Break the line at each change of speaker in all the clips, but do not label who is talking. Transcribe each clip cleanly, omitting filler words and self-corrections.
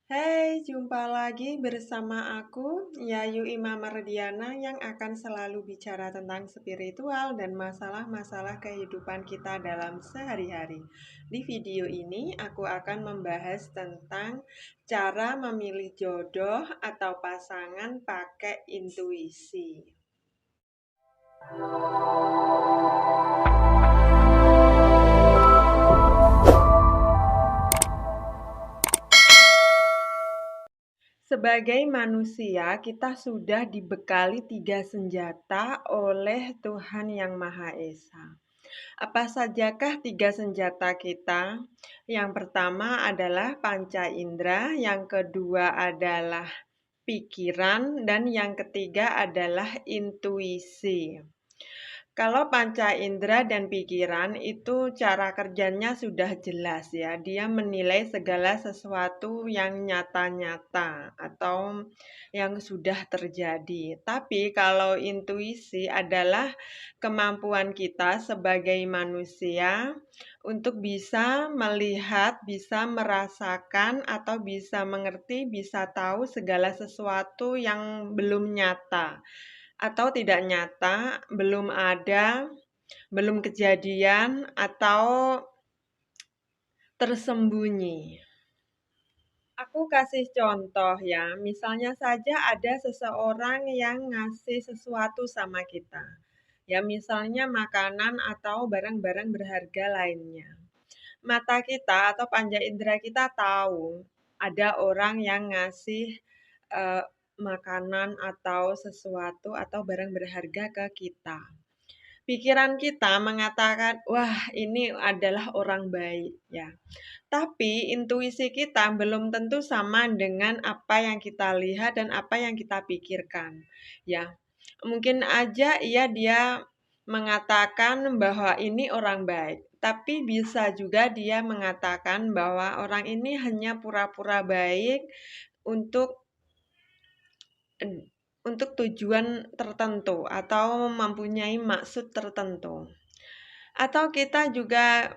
Hai, jumpa lagi bersama aku, Yayu Imam Mardiana yang akan selalu bicara tentang spiritual dan masalah-masalah kehidupan kita dalam sehari-hari. Di video ini, aku akan membahas tentang cara memilih jodoh atau pasangan pakai intuisi. Sebagai manusia, kita sudah dibekali 3 senjata oleh Tuhan Yang Maha Esa. Apa sajakah 3 senjata kita? Yang pertama adalah panca indera, yang kedua adalah pikiran, dan yang ketiga adalah intuisi. Kalau panca indera dan pikiran itu cara kerjanya sudah jelas ya. Dia menilai segala sesuatu yang nyata-nyata atau yang sudah terjadi. Tapi kalau intuisi adalah kemampuan kita sebagai manusia untuk bisa melihat, bisa merasakan atau bisa mengerti, bisa tahu segala sesuatu yang belum nyata atau tidak nyata, belum ada, belum kejadian, atau tersembunyi. Aku kasih contoh ya, misalnya saja ada seseorang yang ngasih sesuatu sama kita. Ya, misalnya makanan atau barang-barang berharga lainnya. Mata kita atau panca indera kita tahu ada orang yang ngasih eh, makanan atau sesuatu atau barang berharga ke kita. Pikiran kita mengatakan, wah ini adalah orang baik ya. Tapi intuisi kita belum tentu sama dengan apa yang kita lihat dan apa yang kita pikirkan. Ya, mungkin aja dia mengatakan bahwa ini orang baik. Tapi bisa juga dia mengatakan bahwa orang ini hanya pura-pura baik untuk untuk tujuan tertentu atau mempunyai maksud tertentu. Atau kita juga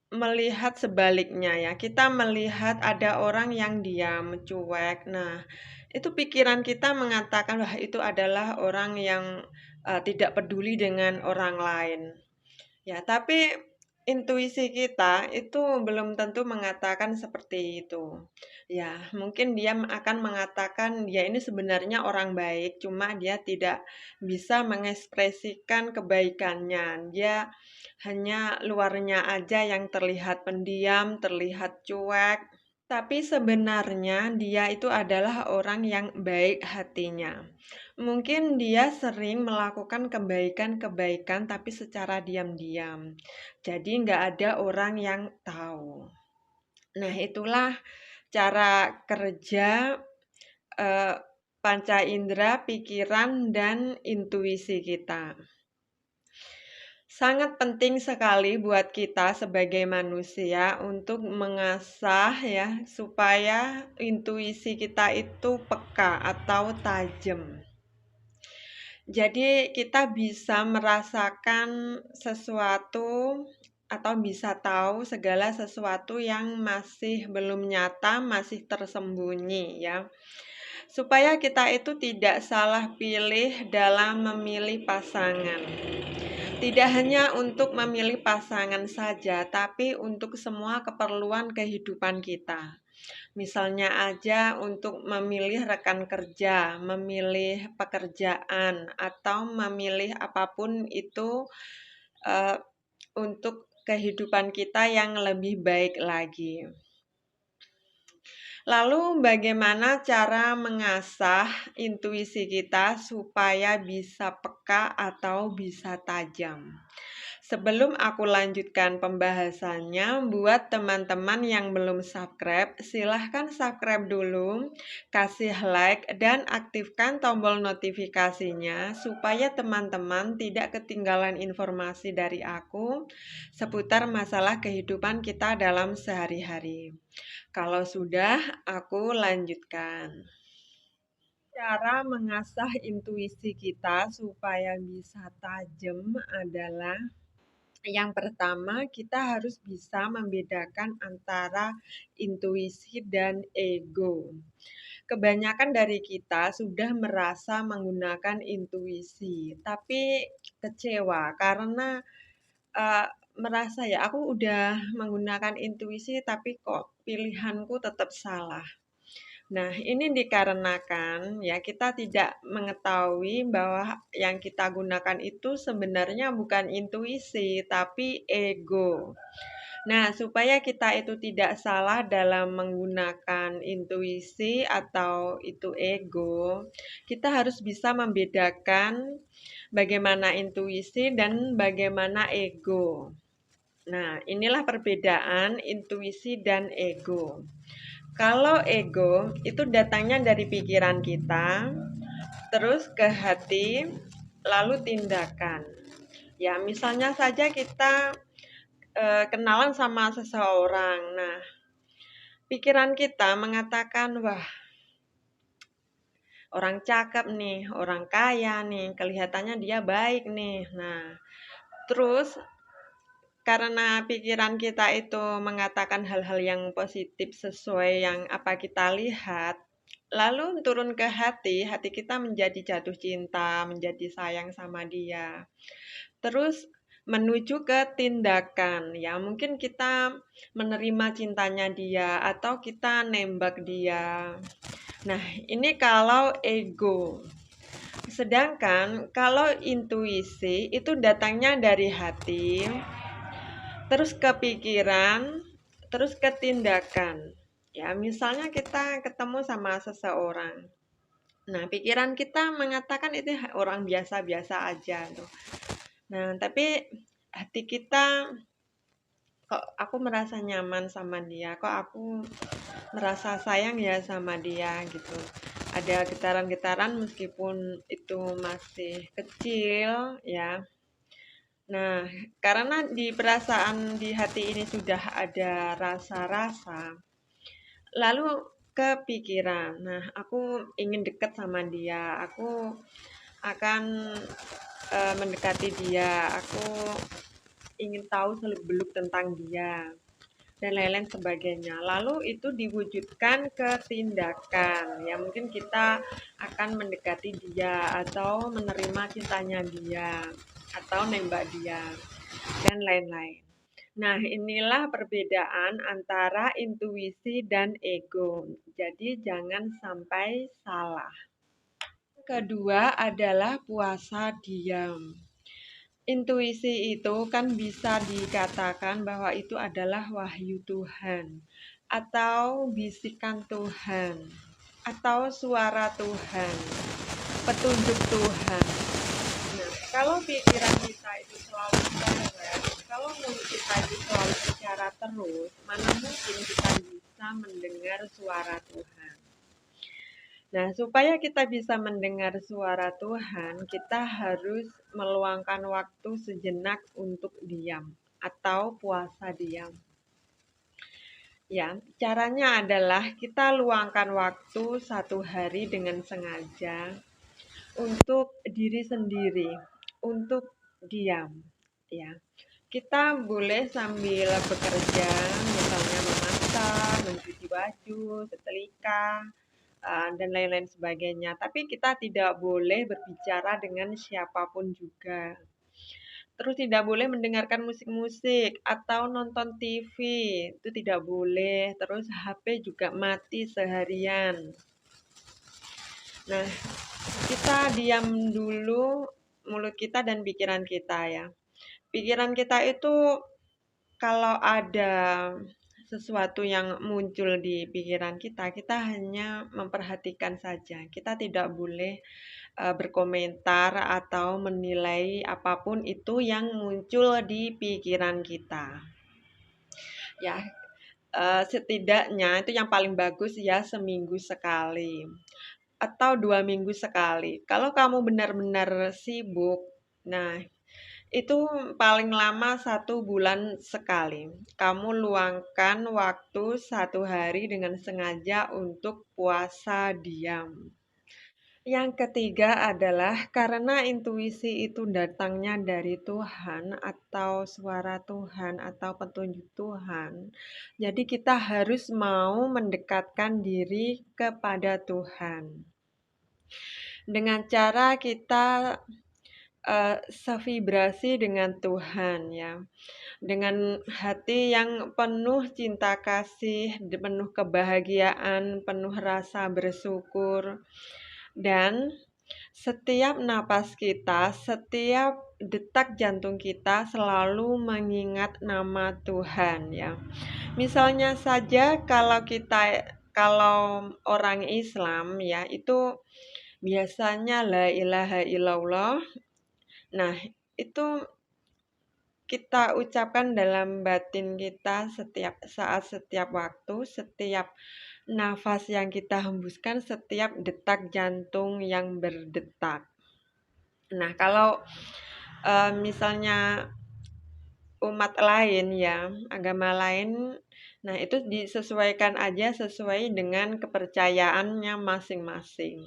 melihat sebaliknya ya, kita melihat ada orang yang diam, cuek. Nah, itu pikiran kita mengatakan, wah itu adalah orang yang tidak peduli dengan orang lain. Ya, tapi intuisi kita itu belum tentu mengatakan seperti itu. Ya, mungkin dia akan mengatakan dia ini sebenarnya orang baik, cuma dia tidak bisa mengekspresikan kebaikannya. Dia hanya luarnya aja yang terlihat pendiam, terlihat cuek, tapi sebenarnya dia itu adalah orang yang baik hatinya. Mungkin dia sering melakukan kebaikan-kebaikan tapi secara diam-diam. Jadi nggak ada orang yang tahu. Nah, itulah cara kerja eh, panca indera, pikiran, dan intuisi kita. Sangat penting sekali buat kita sebagai manusia untuk mengasah ya supaya intuisi kita itu peka atau tajam. Jadi kita bisa merasakan sesuatu atau bisa tahu segala sesuatu yang masih belum nyata, masih tersembunyi ya. Supaya kita itu tidak salah pilih dalam memilih pasangan. Tidak hanya untuk memilih pasangan saja, tapi untuk semua keperluan kehidupan kita. Misalnya aja untuk memilih rekan kerja, memilih pekerjaan, atau memilih apapun itu eh, untuk kehidupan kita yang lebih baik lagi. Lalu bagaimana cara mengasah intuisi kita supaya bisa peka atau bisa tajam? Sebelum aku lanjutkan pembahasannya, buat teman-teman yang belum subscribe, silahkan subscribe dulu, kasih like, dan aktifkan tombol notifikasinya supaya teman-teman tidak ketinggalan informasi dari aku seputar masalah kehidupan kita dalam sehari-hari. Kalau sudah, aku lanjutkan. Cara mengasah intuisi kita supaya bisa tajam adalah Yang pertama, kita harus bisa membedakan antara intuisi dan ego. Kebanyakan dari kita sudah merasa menggunakan intuisi, tapi kecewa karena eh, merasa ya aku udah menggunakan intuisi tapi kok pilihanku tetap salah. Nah, ini dikarenakan ya kita tidak mengetahui bahwa yang kita gunakan itu sebenarnya bukan intuisi, tapi ego. Nah, supaya kita itu tidak salah dalam menggunakan intuisi atau itu ego, kita harus bisa membedakan bagaimana intuisi dan bagaimana ego. Nah, inilah perbedaan intuisi dan ego. Kalau ego itu datangnya dari pikiran kita, terus ke hati, lalu tindakan. Ya, misalnya saja kita kenalan sama seseorang. Nah, pikiran kita mengatakan, wah, orang cakep nih, orang kaya nih, kelihatannya dia baik nih. Nah, terus karena pikiran kita itu mengatakan hal-hal yang positif sesuai yang apa kita lihat, lalu turun ke hati, hati kita menjadi jatuh cinta, menjadi sayang sama dia. Terus menuju ke tindakan, ya mungkin kita menerima cintanya dia atau kita nembak dia. Nah, ini kalau ego. Sedangkan kalau intuisi itu datangnya dari hati, terus ke pikiran, terus ke tindakan. Ya, misalnya kita ketemu sama seseorang. Nah, pikiran kita mengatakan itu orang biasa-biasa aja tuh. Nah, tapi hati kita kok aku merasa nyaman sama dia, kok aku merasa sayang ya sama dia gitu. Ada getaran-getaran meskipun itu masih kecil ya. Nah, karena di perasaan di hati ini sudah ada rasa-rasa, lalu kepikiran. Nah, aku ingin dekat sama dia, aku akan mendekati dia, aku ingin tahu seluk-beluk tentang dia, dan lain-lain sebagainya. Lalu itu diwujudkan ke tindakan. Ya, mungkin kita akan mendekati dia atau menerima cintanya dia atau nembak dia dan lain-lain. Nah, inilah perbedaan antara intuisi dan ego. Jadi jangan sampai salah. Kedua adalah puasa diam. Intuisi itu kan bisa dikatakan bahwa itu adalah wahyu Tuhan, atau bisikan Tuhan, atau suara Tuhan, petunjuk Tuhan. Nah, kalau pikiran kita itu selalu seret, kalau mulut kita itu selalu bicara terus, mana mungkin kita bisa mendengar suara Tuhan. Nah, supaya kita bisa mendengar suara Tuhan, kita harus meluangkan waktu sejenak untuk diam atau puasa diam. Ya, caranya adalah kita luangkan waktu 1 hari dengan sengaja untuk diri sendiri, untuk diam. Ya, kita boleh sambil bekerja, misalnya memasak, mencuci baju, setrika, dan lain-lain sebagainya. Tapi kita tidak boleh berbicara dengan siapapun juga. Terus tidak boleh mendengarkan musik-musik atau nonton TV, itu tidak boleh. Terus HP juga mati seharian. Nah, kita diam dulu mulut kita dan pikiran kita ya. Pikiran kita itu kalau ada sesuatu yang muncul di pikiran kita, kita hanya memperhatikan saja. Kita tidak boleh berkomentar atau menilai apapun itu yang muncul di pikiran kita. Ya, setidaknya itu yang paling bagus ya seminggu sekali atau 2 minggu sekali. Kalau kamu benar-benar sibuk, nah itu paling lama 1 bulan sekali. Kamu luangkan waktu 1 hari dengan sengaja untuk puasa diam. Yang ketiga adalah karena intuisi itu datangnya dari Tuhan atau suara Tuhan atau petunjuk Tuhan. Jadi kita harus mau mendekatkan diri kepada Tuhan. Dengan cara kita sevibrasi dengan Tuhan ya. Dengan hati yang penuh cinta kasih, penuh kebahagiaan, penuh rasa bersyukur. Dan setiap napas kita, setiap detak jantung kita selalu mengingat nama Tuhan ya. Misalnya saja kalau orang Islam ya itu biasanya la ilaha illallah. Nah, itu kita ucapkan dalam batin kita setiap saat, setiap waktu, setiap nafas yang kita hembuskan, setiap detak jantung yang berdetak. Nah, kalau misalnya umat lain ya, agama lain, nah itu disesuaikan aja sesuai dengan kepercayaannya masing-masing.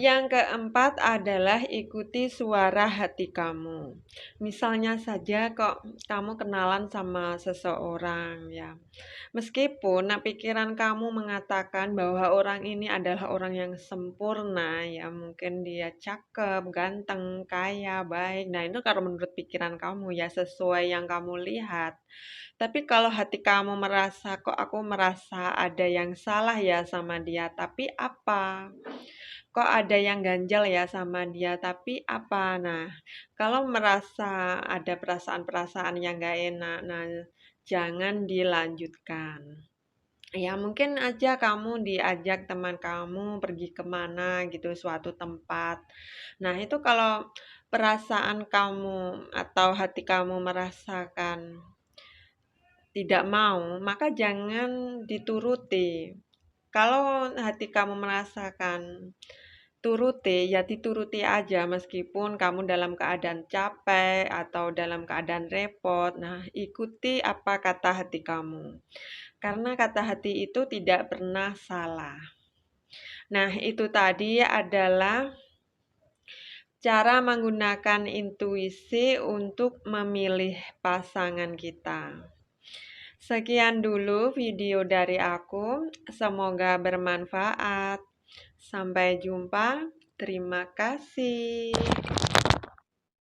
Yang keempat adalah ikuti suara hati kamu. Misalnya saja kok kamu kenalan sama seseorang ya. Meskipun pikiran kamu mengatakan bahwa orang ini adalah orang yang sempurna ya, mungkin dia cakep, ganteng, kaya, baik. Nah, itu kalau menurut pikiran kamu ya sesuai yang kamu lihat. Tapi kalau hati kamu merasa kok aku merasa ada yang salah ya sama dia, tapi apa? Kok ada yang ganjal ya sama dia, tapi apa? Nah, kalau merasa ada perasaan-perasaan yang gak enak, nah jangan dilanjutkan. Ya mungkin aja kamu diajak teman kamu pergi kemana gitu, suatu tempat. Nah itu kalau perasaan kamu atau hati kamu merasakan tidak mau, maka jangan dituruti. Kalau hati kamu merasakan turuti, ya dituruti aja meskipun kamu dalam keadaan capek atau dalam keadaan repot. Nah, ikuti apa kata hati kamu. Karena kata hati itu tidak pernah salah. Nah, itu tadi adalah cara menggunakan intuisi untuk memilih pasangan kita. Sekian dulu video dari aku, semoga bermanfaat. Sampai jumpa, terima kasih.